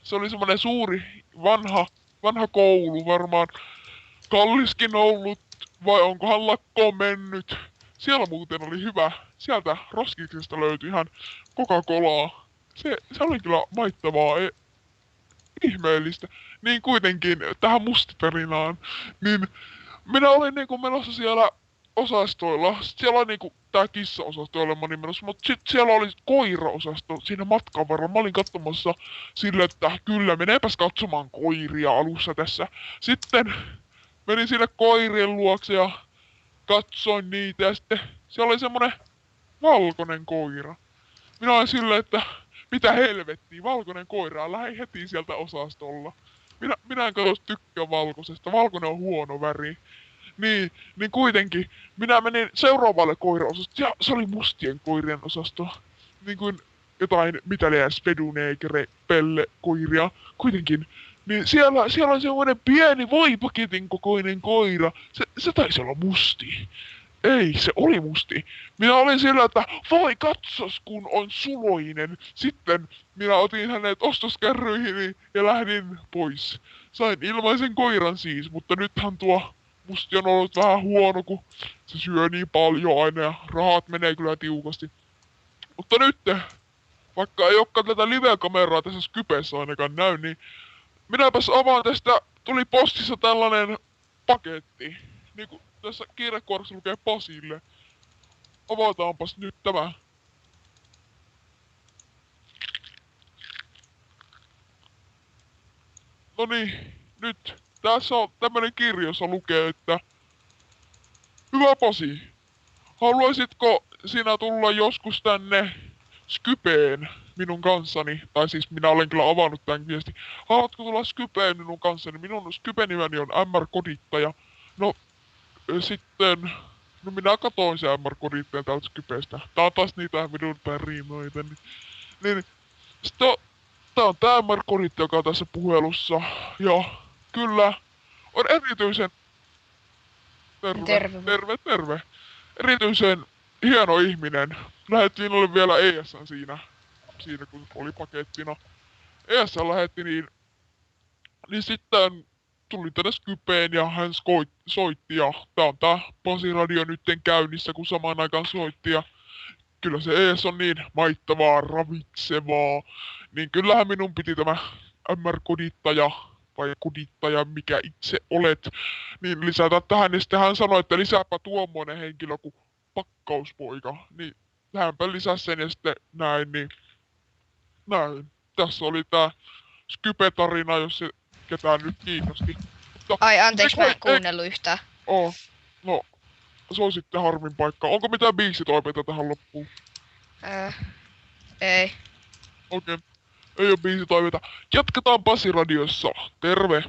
se oli semmonen suuri, vanha koulu varmaan. Kalliskin ollut, vai onkohan lakkoon mennyt. Siellä muuten oli hyvä. Sieltä roskiksesta löytyi ihan Coca-Colaa. Se oli kyllä maittavaa, ihmeellistä. Niin kuitenkin tähän mustitarinaan, niin minä olin niinku menossa siellä osastoilla. Siellä on niinku tää kissa-osasto, jolle mä olin menossa, mutta sit siellä oli koira-osasto siinä matkan varrella. Mä olin katsomassa sille, että kyllä meneepäs katsomaan koiria alussa tässä. Sitten menin sinne koirien luokse ja katsoin niitä ja sitten siellä oli semmonen valkoinen koira. Minä olin silleen, että mitä helvettiä, valkoinen koira, lähdin heti sieltä osastolla. Minä en tykkää valkoisesta, valkoinen on huono väri. Niin kuitenkin, minä menin seuraavalle koiraosastolle, ja se oli mustien koirien osasto. Niin kuin jotain, mitä liian speduneekere, pelle, koiria, kuitenkin. Niin siellä on semmoinen pieni voipaketin kokoinen koira. Se taisi olla musti. Ei, se oli musti. Minä olin sillä, että voi katsos kun on suloinen. Sitten minä otin hänet ostoskärryihin ja lähdin pois. Sain ilmaisen koiran siis, mutta nythän tuo musti on ollut vähän huono, kun se syö niin paljon aina ja rahat menee kyllä tiukasti. Mutta nyt, vaikka ei olekaan tätä live-kameraa tässä Skypessä ainakaan näy, niin minäpäs avaan tästä, tuli postissa tällainen paketti. Niinku tässä kirjekuoressa lukee Pasille. Avataanpas nyt tämä. No niin, nyt. Tässä on tämmönen kirja, jossa lukee, että hyvä Pasi, haluaisitko sinä tulla joskus tänne Skypeen minun kanssani? Tai siis minä olen kyllä avannut tämän viesti. Haluatko tulla Skypeen minun kanssani? Minun Skype-nimeni on MR-kodittaja. No, sitten... No minä katoin se MR-kodittajan täältä Skypeestä. Tää on taas niitä minun tarinoita. Niin, sitten tää on tää MR-kodittaja, joka on tässä puhelussa. Ja kyllä, on erityisen... Terve. Erityisen hieno ihminen. Lähettiin oli vielä ESN siinä kun oli pakettina. ESN lähetti niin sitten tuli tänne Skypeen ja hän soitti ja tää on tää Pasi-radio nytten käynnissä, kun samaan aikaan soitti ja kyllä se ES on niin maittavaa, ravitsevaa, niin kyllähän minun piti tämä MR-kodittaja vai kodittaja, mikä itse olet, niin lisätä tähän, niin sitten hän sanoi, että lisääpä tuommoinen henkilö kuin pakkauspoika, niin hänpä lisäsi sen ja sitten näin. Näin. Tässä oli tää Skype-tarina, jos se ketään nyt kiinnosti. Mutta ai anteeksi, mä en kuunnellut yhtään. No, se on sitten harmin paikka. Onko mitään biisitoiveita tähän loppuun? Ei. Okei. Ei oo biisitoiveita. Jatketaan Pasi-radiossa. Terve!